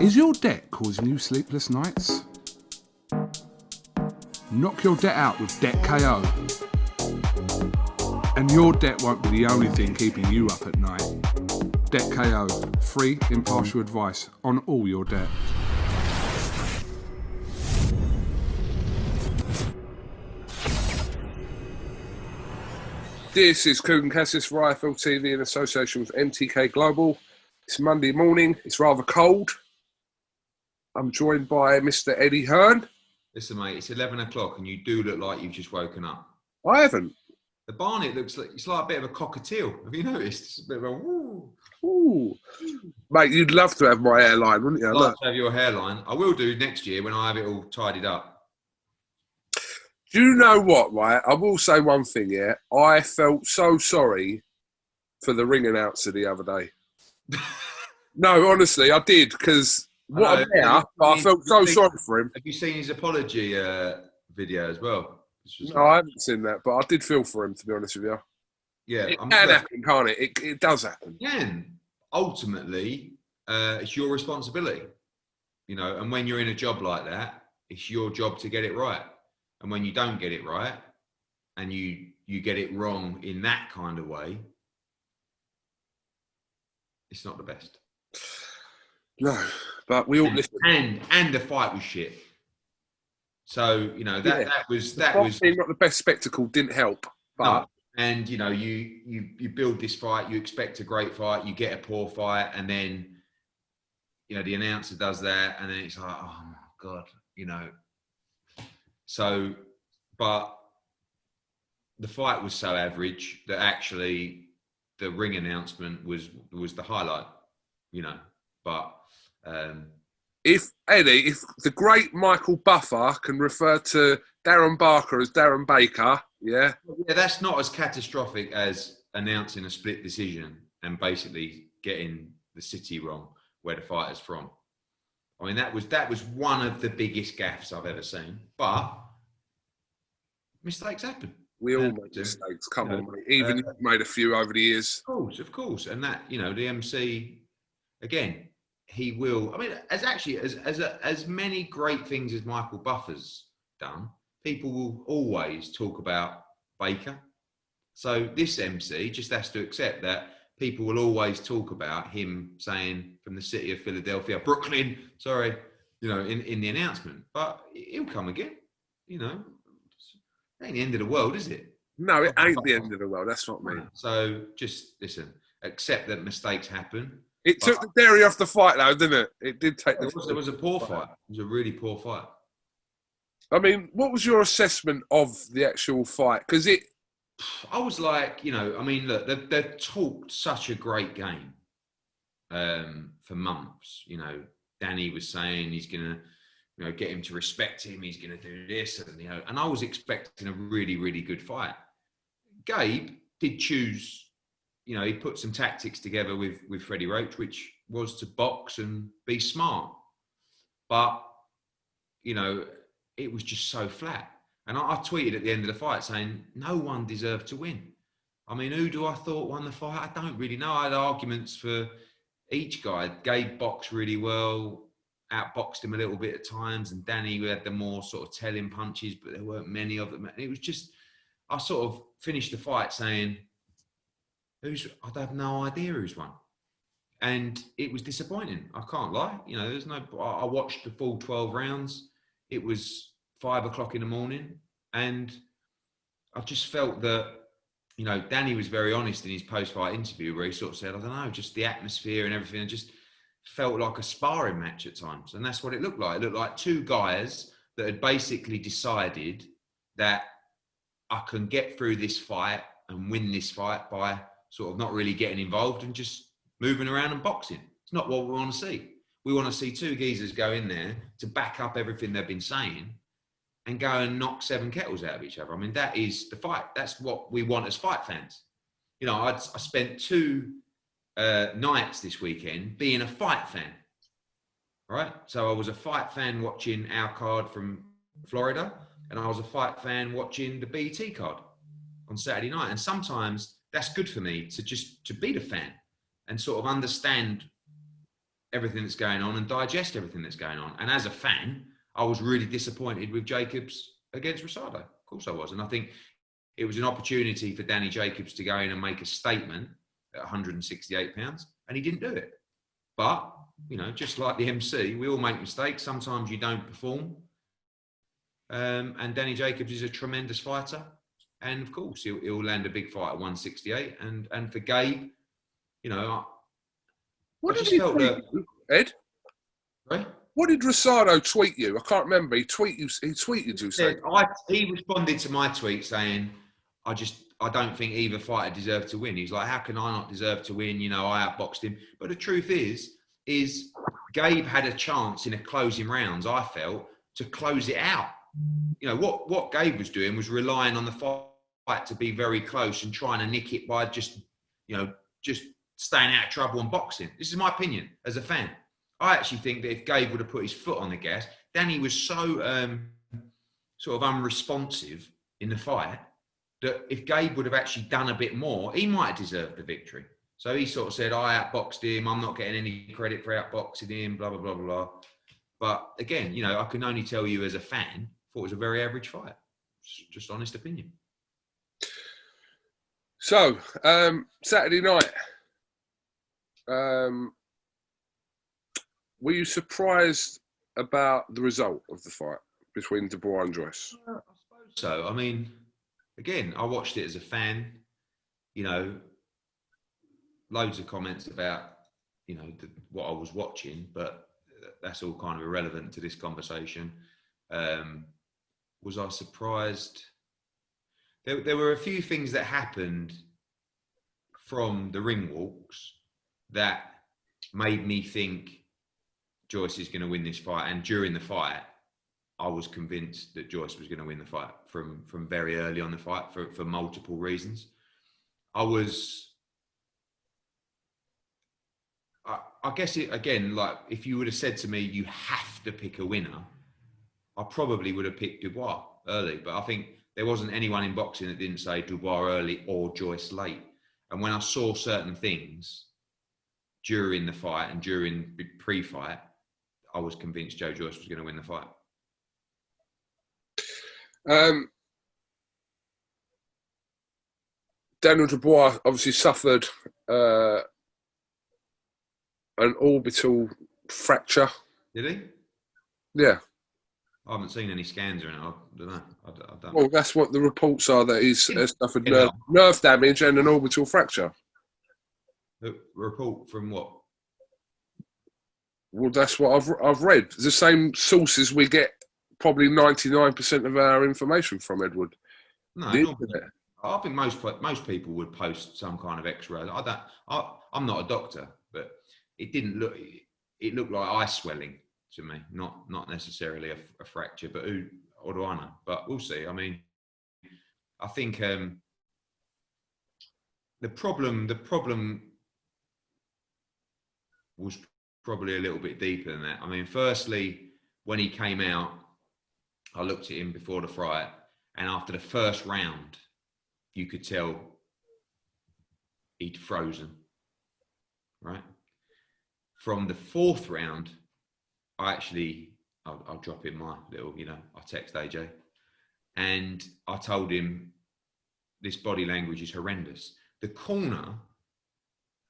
Is your debt causing you sleepless nights? Knock your debt out with Debt KO. And your debt won't be the only thing keeping you up at night. Debt KO, free impartial advice on all your debt. This is KUGAN CASSIUS for IFL TV in association with MTK Global. It's Monday morning, it's rather cold. I'm joined by Mr. Eddie HEARN. Listen, mate, it's 11 o'clock and you do look like you've just woken up. I haven't. The barnet looks like, it's like a bit of a cockatiel. Have you noticed? It's a bit of a woo. Ooh. Mate, you'd love to have my hairline, wouldn't you? I'd like to have your hairline. I will do next year when I have it all tidied up. Do you know what, right? I will say one thing, yeah. I felt so sorry for the ring announcer the other day. No, honestly, I did, because what a bear, but I felt so sorry for him. Have you seen his apology video as well? No, I haven't seen that, but I did feel for him, to be honest with you. Yeah. It can happen, can't it? It does happen. It can. Ultimately, it's your responsibility. You know, and when you're in a job like that, it's your job to get it right. And when you don't get it right, and you get it wrong in that kind of way, it's not the best. No, but we all listen. And the fight was shit. So you know that was not the best spectacle. Didn't help. But no. And you know you build this fight, you expect a great fight, you get a poor fight, and then you know the announcer does that, and then it's like, oh my god, you know. So, but the fight was so average that actually the ring announcement was the highlight, you know. But if the great Michael Buffer can refer to Darren Barker as Darren Baker, yeah, that's not as catastrophic as announcing a split decision and basically getting the city wrong where the fighter's from. I mean, that was one of the biggest gaffes I've ever seen. But mistakes happen. We all make mistakes. Come on, mate. Even you've made a few over the years. Of course. And that, you know, the MC, again, he will. I mean, as many great things as Michael Buffer's done, people will always talk about Baker. So this MC just has to accept that people will always talk about him saying from the city of Philadelphia, Brooklyn, sorry, you know, in the announcement. But he'll come again, you know. It ain't the end of the world, is it? No, it ain't the end of the world. That's what I mean. So just listen, accept that mistakes happen. It took the dairy off the fight, though, didn't it? It did take. It was a poor fight. It was a really poor fight. I mean, what was your assessment of the actual fight? Because I was like, you know, I mean, look, they've talked such a great game for months. You know, Danny was saying he's gonna, you know, get him to respect him. He's gonna do this, and you know, and I was expecting a really, really good fight. Gabe did choose, you know, he put some tactics together with Freddie Roach, which was to box and be smart. But you know, it was just so flat. And I tweeted at the end of the fight saying, no one deserved to win. I mean, who do I thought won the fight? I don't really know. I had arguments for each guy. Gabe boxed really well, outboxed him a little bit at times, and Danny had the more sort of telling punches, but there weren't many of them. It was just, I sort of finished the fight saying, I have no idea who's won. And it was disappointing. I can't lie. You know, I watched the full 12 rounds. It was 5 o'clock in the morning, and I just felt that, you know, Danny was very honest in his post-fight interview where he sort of said, I don't know, just the atmosphere and everything, it just felt like a sparring match at times. And that's what it looked like. It looked like two guys that had basically decided that I can get through this fight and win this fight by sort of not really getting involved and just moving around and boxing. It's not what we want to see. We want to see two geezers go in there to back up everything they've been saying and go and knock 7 kettles out of each other. I mean, that is the fight. That's what we want as fight fans. You know, I spent 2 nights this weekend being a fight fan, right? So I was a fight fan watching our card from Florida, and I was a fight fan watching the BT card on Saturday night. And sometimes that's good for me to be the fan and sort of understand everything that's going on and digest everything that's going on. And as a fan, I was really disappointed with Jacobs against Rosado. Of course I was. And I think it was an opportunity for Danny Jacobs to go in and make a statement at £168, and he didn't do it. But, you know, just like the MC, we all make mistakes. Sometimes you don't perform. And Danny Jacobs is a tremendous fighter. And, of course, he'll land a big fight at 168. And for Gabe, you know, What I did just he felt tweet that... you, Ed? Right? What did Rosado tweet you? I can't remember. He tweeted you saying... He responded to my tweet saying, I don't think either fighter deserved to win. He's like, how can I not deserve to win? You know, I outboxed him. But the truth is Gabe had a chance in a closing rounds, I felt, to close it out. You know, what Gabe was doing was relying on the fight to be very close and trying to nick it by just staying out of trouble and boxing. This is my opinion as a fan. I actually think that if Gabe would have put his foot on the gas, Danny was so sort of unresponsive in the fight that if Gabe would have actually done a bit more, he might have deserved the victory. So he sort of said, I outboxed him. I'm not getting any credit for outboxing him, blah, blah, blah, blah. But again, you know, I can only tell you as a fan, thought it was a very average fight. Just honest opinion. So, Saturday night, were you surprised about the result of the fight between Dubois and Joyce? I suppose so. I mean, again, I watched it as a fan, you know, loads of comments about, you know, what I was watching, but that's all kind of irrelevant to this conversation. Was I surprised? There were a few things that happened from the ring walks that made me think Joyce is going to win this fight. And during the fight, I was convinced that Joyce was going to win the fight from very early on the fight for multiple reasons. I guess again, like if you would have said to me, you have to pick a winner, I probably would have picked Dubois early. But I think there wasn't anyone in boxing that didn't say Dubois early or Joyce late. And when I saw certain things during the fight and during pre-fight, I was convinced Joe Joyce was going to win the fight. Daniel Dubois obviously suffered an orbital fracture. Did he? Yeah. I haven't seen any scans or anything. I don't know. I don't. Well, that's what the reports are, that he's suffered nerve damage and an orbital fracture. The report from what? Well, that's what I've read. The same sources we get probably 99% of our information from, Edward. No, I think most people would post some kind of X-ray. I'm not a doctor, but it didn't look. It looked like eye swelling to me, not necessarily a fracture. But what do I know? But we'll see. I mean, I think the problem was probably a little bit deeper than that. I mean, firstly, when he came out, I looked at him before the fight, and after the first round, you could tell he'd frozen, right? From the fourth round, I'll drop in my little, I text AJ, and I told him this body language is horrendous. The corner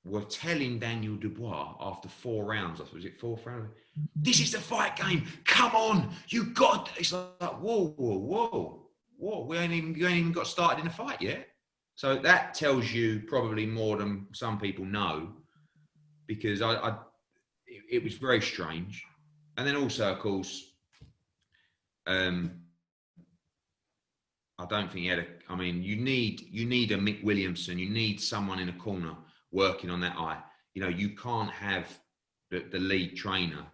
were telling Daniel Dubois after 4 rounds, was it 4th round? This is the fight game. Come on, you got. It's like whoa. You ain't even got started in the fight yet. So that tells you probably more than some people know, because it was very strange. And then also, of course, I don't think he had you need a Mick Williamson. You need someone in a corner working on that eye. You can't have the lead trainer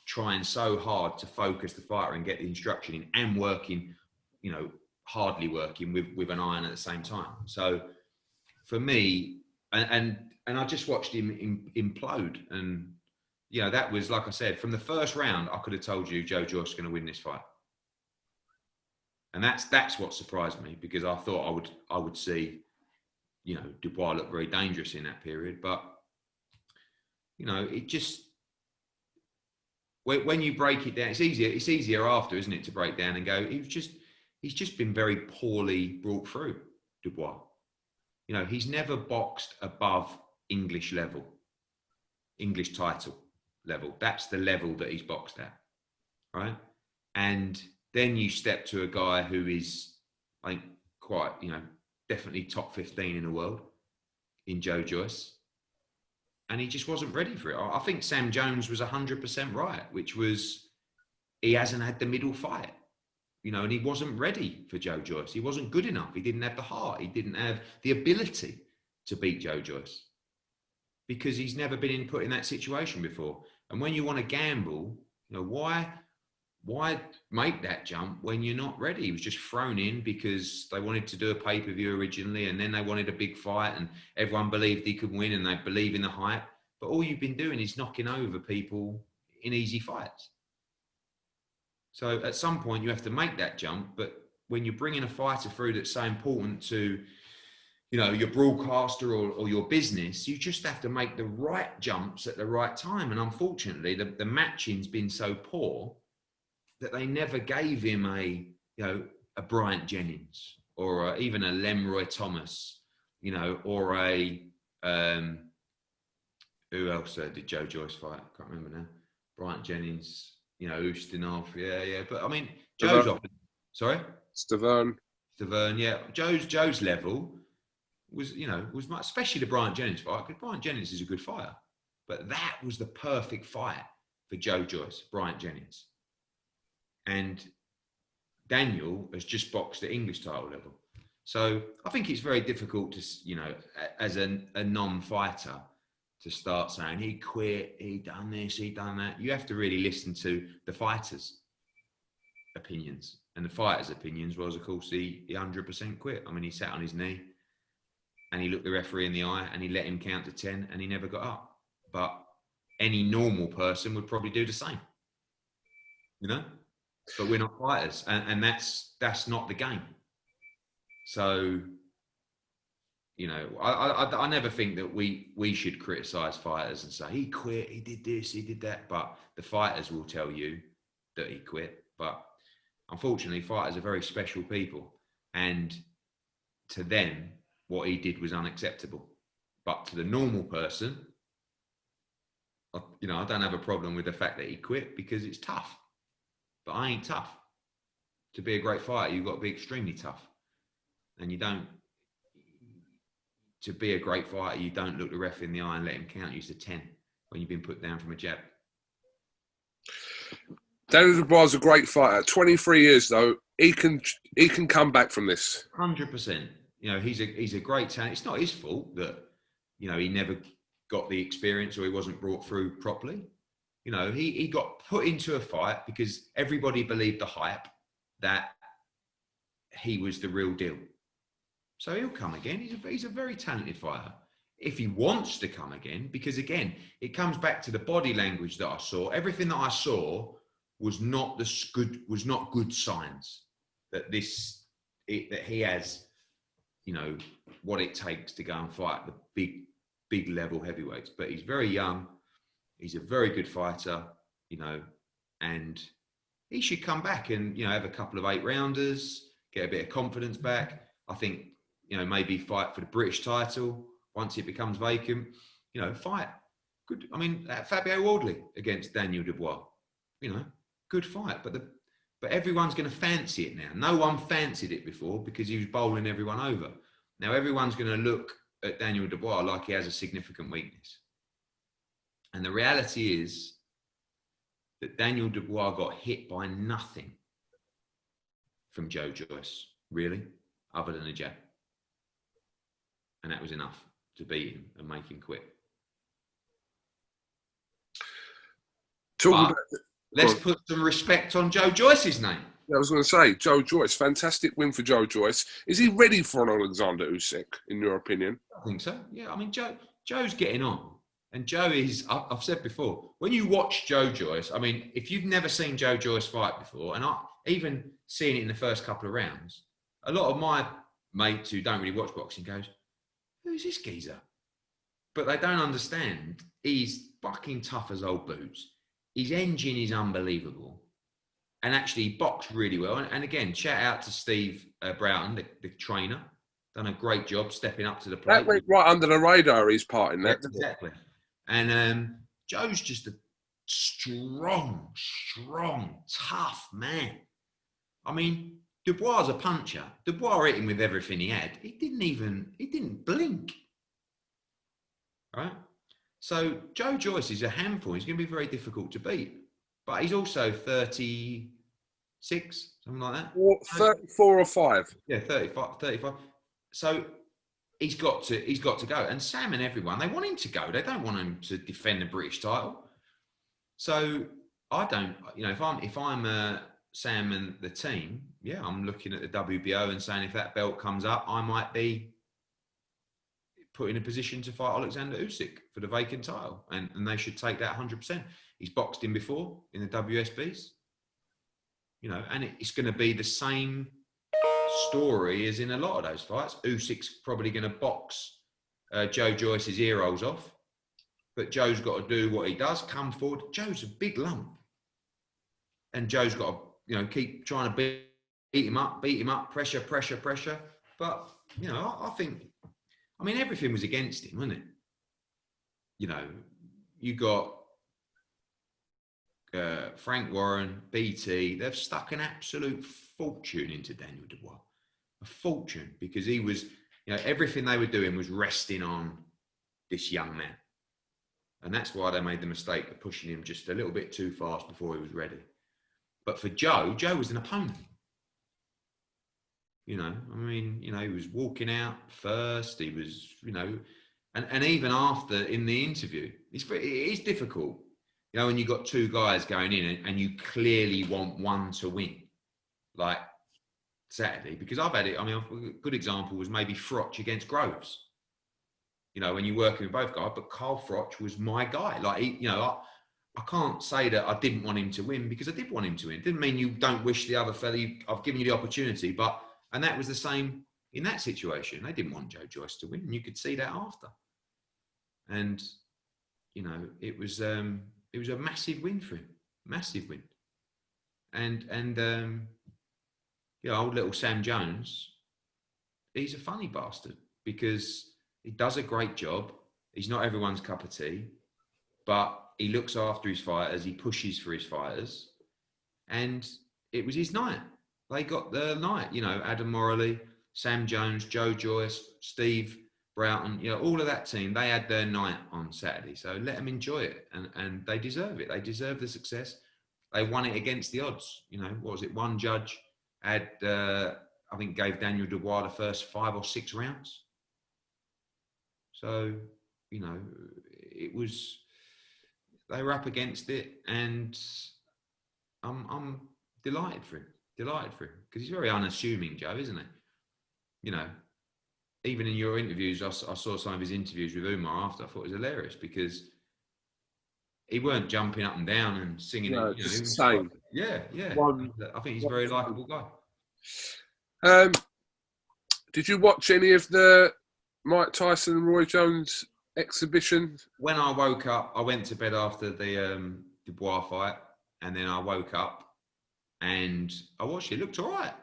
trying so hard to focus the fighter and get the instruction in and working, hardly working with an iron at the same time. So for me, and I just watched him implode. And, that was, like I said, from the first round, I could have told you Joe Joyce is going to win this fight. And that's what surprised me, because I thought I would see, Dubois look very dangerous in that period. But, it just, when you break it down, it's easier. It's easier after, isn't it, to break down and go, he's just been very poorly brought through, Dubois. You know, he's never boxed above English level, English title level. That's the level that he's boxed at, right? And then you step to a guy who is, I think, quite, you know, definitely top 15 in the world, in Joe Joyce. And he just wasn't ready for it. I think Sam Jones was 100% right, which was he hasn't had the middle fight, you know, and he wasn't ready for Joe Joyce. He wasn't good enough. He didn't have the heart. He didn't have the ability to beat Joe Joyce because he's never been put in that situation before. And when you want to gamble, you know, why make that jump when you're not ready? He was just thrown in because they wanted to do a pay-per-view originally, and then they wanted a big fight, and everyone believed he could win, and they believe in the hype. But all you've been doing is knocking over people in easy fights. So at some point you have to make that jump. But when you're bringing a fighter through that's so important to, you know, your broadcaster or your business, you just have to make the right jumps at the right time. And unfortunately, the matching's been so poor that they never gave him a Bryant Jennings or even a Lemroy Thomas, you know, or a who else did Joe Joyce fight? I can't remember now. Bryant Jennings, you know, Ustinov, yeah. But I mean, Joe's off. Sorry, Stavern, yeah. Joe's level was, you know, was much, especially the Bryant Jennings fight, because Bryant Jennings is a good fighter. But that was the perfect fight for Joe Joyce, Bryant Jennings. And Daniel has just boxed at English title level. So I think it's very difficult to, you know, as a non-fighter, to start saying he quit, he done this, he done that. You have to really listen to the fighters' opinions. And the fighters' opinions was, of course, he 100% quit. I mean, he sat on his knee and he looked the referee in the eye and he let him count to 10 and he never got up. But any normal person would probably do the same, you know? But we're not fighters, and that's not the game. So, you know, I never think that we should criticize fighters and say he quit, he did this, he did that. But the fighters will tell you that he quit. But unfortunately, fighters are very special people, and to them, what he did was unacceptable. But to the normal person, you know, I don't have a problem with the fact that he quit because it's tough. But I ain't tough. To be a great fighter, you've got to be extremely tough. And you don't, to be a great fighter, you don't look the ref in the eye and let him count you to 10 when you've been put down from a jab. Daniel Dubois is a great fighter. 23 years, though. He can come back from this. 100%. You know, he's a great talent. It's not his fault that, you know, he never got the experience or he wasn't brought through properly. You know, he got put into a fight because everybody believed the hype that he was the real deal. So he'll come again. He's a very talented fighter. If he wants to come again, because again, it comes back to the body language that I saw. Everything that I saw was not good signs that that he has, you know, what it takes to go and fight the big level heavyweights. But he's very young. He's a very good fighter, you know, and he should come back and, you know, have a couple of 8-rounders, get a bit of confidence back. I think, you know, maybe fight for the British title once it becomes vacant, you know, fight. Good. I mean, Fabio Wardley against Daniel Dubois, you know, good fight. But everyone's going to fancy it now. No one fancied it before because he was bowling everyone over. Now everyone's going to look at Daniel Dubois like he has a significant weakness. And the reality is that Daniel Dubois got hit by nothing from Joe Joyce, really, other than a jab. And that was enough to beat him and make him quit. Let's put some respect on Joe Joyce's name. I was going to say, Joe Joyce, fantastic win for Joe Joyce. Is he ready for an Alexander Usyk, in your opinion? I think so. Yeah, I mean, Joe's getting on. And Joe is, I've said before, when you watch Joe Joyce, I mean, if you've never seen Joe Joyce fight before, and even seeing it in the first couple of rounds, a lot of my mates who don't really watch boxing goes, who's this geezer? But they don't understand. He's fucking tough as old boots. his engine is unbelievable. And actually he boxed really well. And again, shout out to Steve Broughton, the trainer. Done a great job stepping up to the plate. That went right under the radar, his part in that. Yeah, exactly. And Joe's just a strong, tough man. I mean, Dubois is a puncher. Dubois hit him with everything he had. He didn't blink. Right? So Joe Joyce is a handful. He's going to be very difficult to beat. But he's also 36, something like that. 34 or 5. Yeah, 35. So he's got to go. And Sam and everyone, they want him to go. They don't want him to defend the British title. So I don't, if I'm Sam and the team, yeah, I'm looking at the WBO and saying if that belt comes up, I might be put in a position to fight Alexander Usyk for the vacant title. And they should take that 100%. He's boxed him before in the WSBs. And it's going to be the same story as in a lot of those fights. Usyk's probably going to box Joe Joyce's ear holes off. But Joe's got to do what he does, come forward. Joe's a big lump. And Joe's got to, keep trying to beat him up, pressure. But, I think, everything was against him, wasn't it? You got Frank Warren, BT, they've stuck an absolute fortune into Daniel Dubois. A fortune, because he was, everything they were doing was resting on this young man. And that's why they made the mistake of pushing him just a little bit too fast before he was ready. But for Joe was an opponent. He was walking out first. He was, and even after in the interview, it is difficult. When you've got two guys going in and you clearly want one to win, like Saturday, because I've had it. A good example was maybe Froch against Groves. When you're working with both guys, but Carl Froch was my guy. Like, I can't say that I didn't want him to win because I did want him to win. It didn't mean you don't wish the other fella, I've given you the opportunity, and that was the same in that situation. They didn't want Joe Joyce to win, and you could see that after. And, it was a massive win for him, massive win. And old little Sam Jones, he's a funny bastard because he does a great job. He's not everyone's cup of tea, but he looks after his fighters. He pushes for his fighters. And it was his night. They got the night, Adam Morley, Sam Jones, Joe Joyce, Steve Broughton, all of that team, they had their night on Saturday. So let them enjoy it. And they deserve it. They deserve the success. They won it against the odds. What was it? One judge had, I think, gave Daniel Dubois the first 5 or 6 rounds. So, it was, they were up against it, and I'm delighted for him, because he's very unassuming, Joe, isn't he? Even in your interviews, I saw some of his interviews with Umar after. I thought it was hilarious because he weren't jumping up and down and singing. No, it. Just the same. Yeah. I think he's a very likeable guy. Did you watch any of the Mike Tyson and Roy Jones exhibition? When I woke up, I went to bed after the Dubois fight, and then I woke up and I watched it. It looked all right.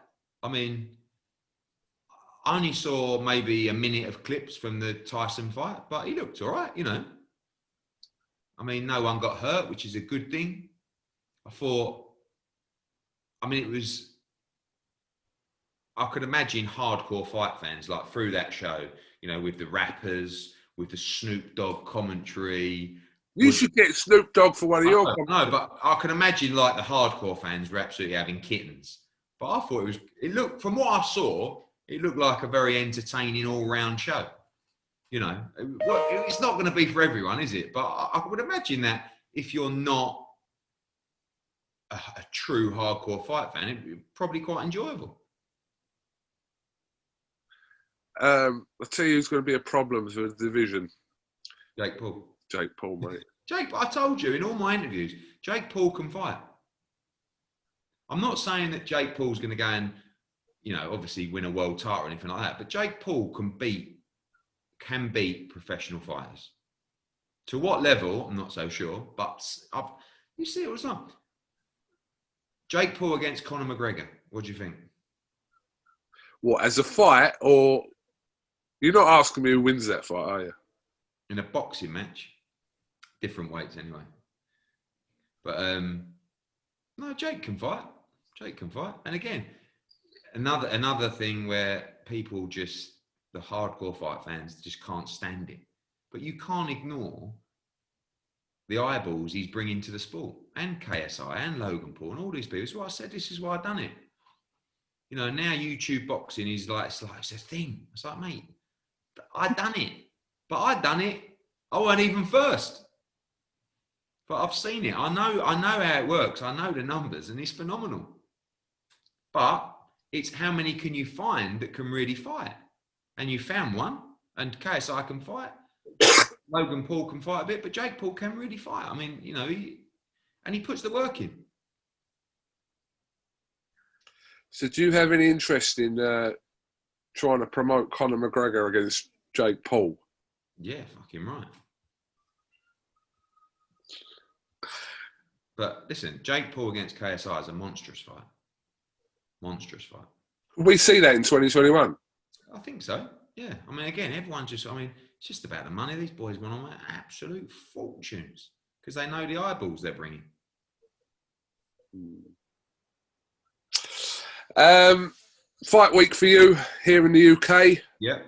I only saw maybe a minute of clips from the Tyson fight, but he looked all right, no one got hurt, which is a good thing. I thought, it was, I could imagine hardcore fight fans, like through that show, with the rappers, with the Snoop Dogg commentary. You should get Snoop Dogg for one of your commentaries. No, but I can imagine like the hardcore fans were absolutely having kittens. But I thought it looked, from what I saw, it looked like a very entertaining all-round show. It's not going to be for everyone, is it? But I would imagine that if you're not a true hardcore fight fan, it'd be probably quite enjoyable. I'll tell you who's going to be a problem for the division. Jake Paul, mate. I told you in all my interviews, Jake Paul can fight. I'm not saying that Jake Paul's going to go and, obviously win a world title or anything like that, but Jake Paul can beat professional fighters. To what level, I'm not so sure, but You see it all the time. Jake Paul against Conor McGregor. What do you think? What, as a fight, or you're not asking me who wins that fight, are you? In a boxing match, different weights anyway. But no, Jake can fight. Jake can fight. And again, another thing where people just, the hardcore fight fans just can't stand it. But you can't ignore the eyeballs he's bringing to the sport, and KSI and Logan Paul and all these people. So I said, this is why I've done it. You know, now YouTube boxing is like, it's a thing. It's like, mate, I done it. But I done it. I weren't even first. But I've seen it. I know how it works. I know the numbers, and it's phenomenal. But it's how many can you find that can really fight? And you found one, and KSI can fight. Logan Paul can fight a bit, but Jake Paul can really fight. I mean, you know, he puts the work in. So do you have any interest in trying to promote Conor McGregor against Jake Paul? Yeah, fucking right. But listen, Jake Paul against KSI is a monstrous fight. Monstrous fight. Will we see that in 2021? I think so. Yeah. I mean, again, everyone just, I mean, it's just about the money. These boys went on absolute fortunes because they know the eyeballs they're bringing. Fight week for you here in the UK. Yeah.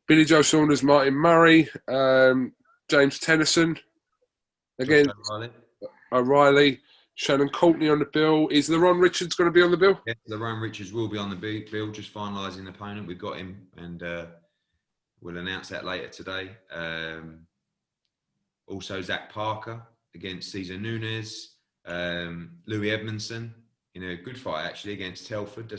Billy Joe Saunders, Martin Murray, James Tennyson against O'Reilly, Shannon Courtney on the bill. Is Lerone Richards going to be on the bill? Yeah, Lerone Richards will be on the bill, just finalising the opponent. We've got him, and we'll announce that later today. Also, Zach Parker against TYSON-JONES, Louis Edmondson in a good fight actually against Telford,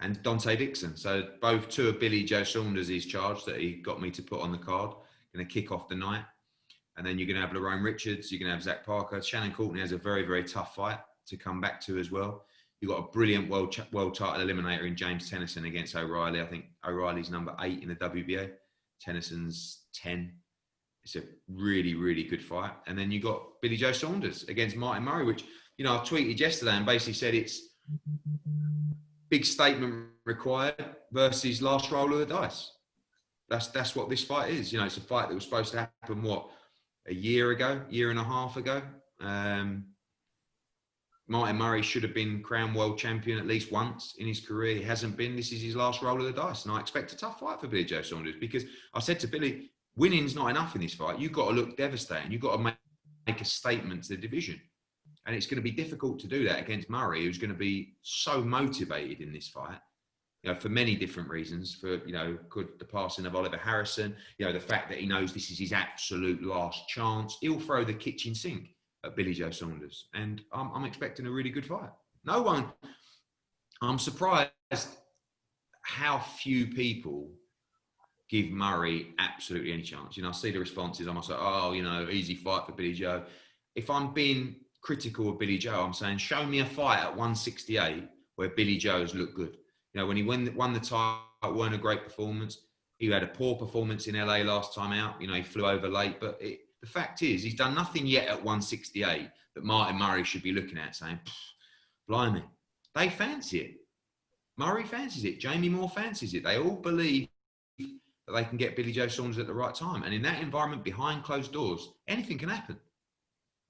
and Dante Dixon. So both two of Billy Joe Saunders' charge that he got me to put on the card. Going to kick off the night. And then you're going to have Lerone Richards, you're going to have Zach Parker. Shannon Courtney has a very, very tough fight to come back to as well. You've got a brilliant world title eliminator in James Tennyson against O'Reilly. I think O'Reilly's number 8 in the WBA. Tennyson's 10. It's a really, really good fight. And then you got Billy Joe Saunders against Martin Murray, which, you know, I tweeted yesterday and basically said it's big statement required versus last roll of the dice. That's what this fight is. You know, it's a fight that was supposed to happen, a year and a half ago. Martin Murray should have been crowned world champion at least once in his career. He hasn't been. This is his last roll of the dice. And I expect a tough fight for Billy Joe Saunders because I said to Billy, winning's not enough in this fight. You've got to look devastating. You've got to make a statement to the division. And it's going to be difficult to do that against Murray, who's going to be so motivated in this fight. You know, for many different reasons, for, you know, the passing of Oliver Harrison, you know, the fact that he knows this is his absolute last chance. He'll throw the kitchen sink at Billy Joe Saunders. And I'm expecting a really good fight. I'm surprised how few people give Murray absolutely any chance. You know, I see the responses. I'm like, oh, you know, easy fight for Billy Joe. If I'm being critical of Billy Joe, I'm saying, show me a fight at 168 where Billy Joe's looked good. You know, when he won the title, it weren't a great performance. He had a poor performance in LA last time out. You know, he flew over late. But the fact is, he's done nothing yet at 168 that Martin Murray should be looking at saying, blimey, they fancy it. Murray fancies it. Jamie Moore fancies it. They all believe that they can get Billy Joe Saunders at the right time. And in that environment, behind closed doors, anything can happen.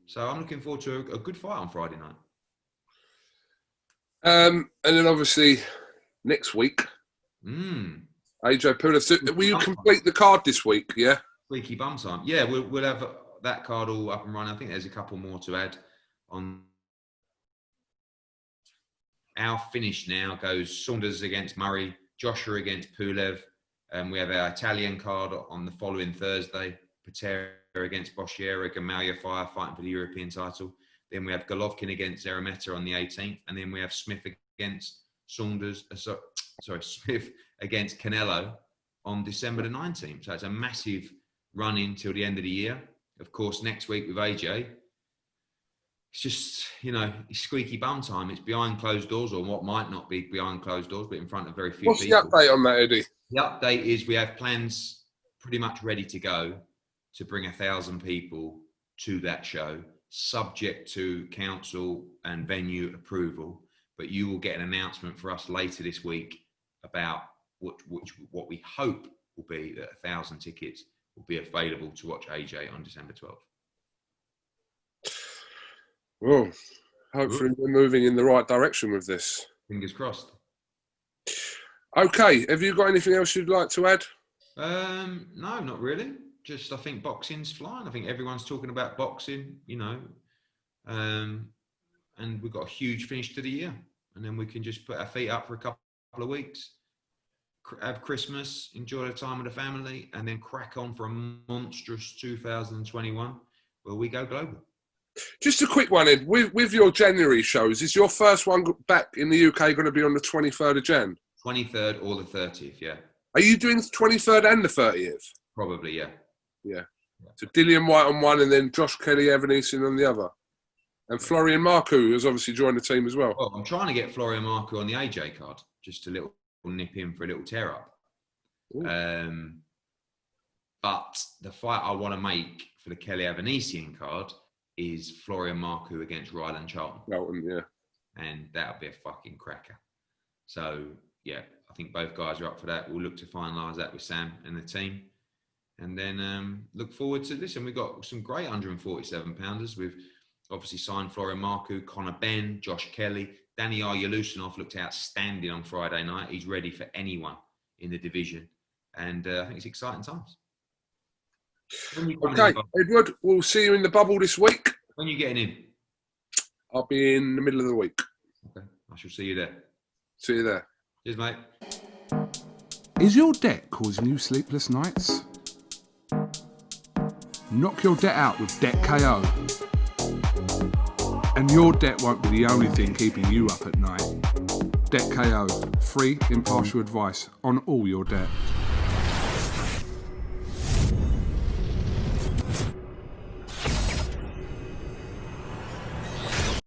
So I'm looking forward to a good fight on Friday night. And then obviously next week, AJ Puller. So will you complete the card this week? Yeah. Squeaky bum time. Yeah, we'll have that card all up and running. I think there's a couple more to add on. Our finish now goes Saunders against Murray, Joshua against Pulev. We have our Italian card on the following Thursday. Patera against Boschiera, Gamaliel Fire fighting for the European title. Then we have Golovkin against Eremeta on the 18th. And then we have Smith against Saunders, Smith against Canelo on December the 19th. So it's a massive run in till the end of the year. Of course, next week with AJ, it's just, you know, it's squeaky bum time. It's behind closed doors, or what might not be behind closed doors, but in front of very few people. What's the update on that, Eddie? The update is we have plans pretty much ready to go to bring 1,000 people to that show, subject to council and venue approval. But you will get an announcement for us later this week about what we hope will be that 1,000 tickets will be available to watch AJ on December 12th. Well, hopefully we're moving in the right direction with this. Fingers crossed. Okay, have you got anything else you'd like to add? No, not really. Just I think boxing's flying. I think everyone's talking about boxing, you know. And we've got a huge finish to the year. And then we can just put our feet up for a couple of weeks, have Christmas, enjoy the time with the family, and then crack on for a monstrous 2021 where we go global. Just a quick one, Ed. With your January shows, is your first one back in the UK going to be on the 23rd of Jan? 23rd or the 30th, yeah. Are you doing the 23rd and the 30th? Probably, yeah. Yeah. So Dillian White on one and then Josh Kelly Evanesean on the other. And Florian Marcoux has obviously joined the team as well. Well, I'm trying to get Florian Marcoux on the AJ card, just a little nip in for a little tear up. But the fight I want to make for the Kelly Evanesean card is Florian Marcoux against Ryland Charlton. Yeah. And that'll be a fucking cracker. So, yeah, I think both guys are up for that. We'll look to finalise that with Sam and the team. And then look forward to this. And we've got some great 147-pounders. We've obviously signed Florian Marcoux, Conor Benn, Josh Kelly. Danny Aryalusinov looked outstanding on Friday night. He's ready for anyone in the division. And I think it's exciting times. Okay, Edward, we'll see you in the bubble this week. When are you getting in? I'll be in the middle of the week. Okay, I shall see you there. See you there. Cheers, mate. Is your debt causing you sleepless nights? Knock your debt out with Debt KO. And your debt won't be the only thing keeping you up at night. Debt KO, free, impartial advice on all your debt.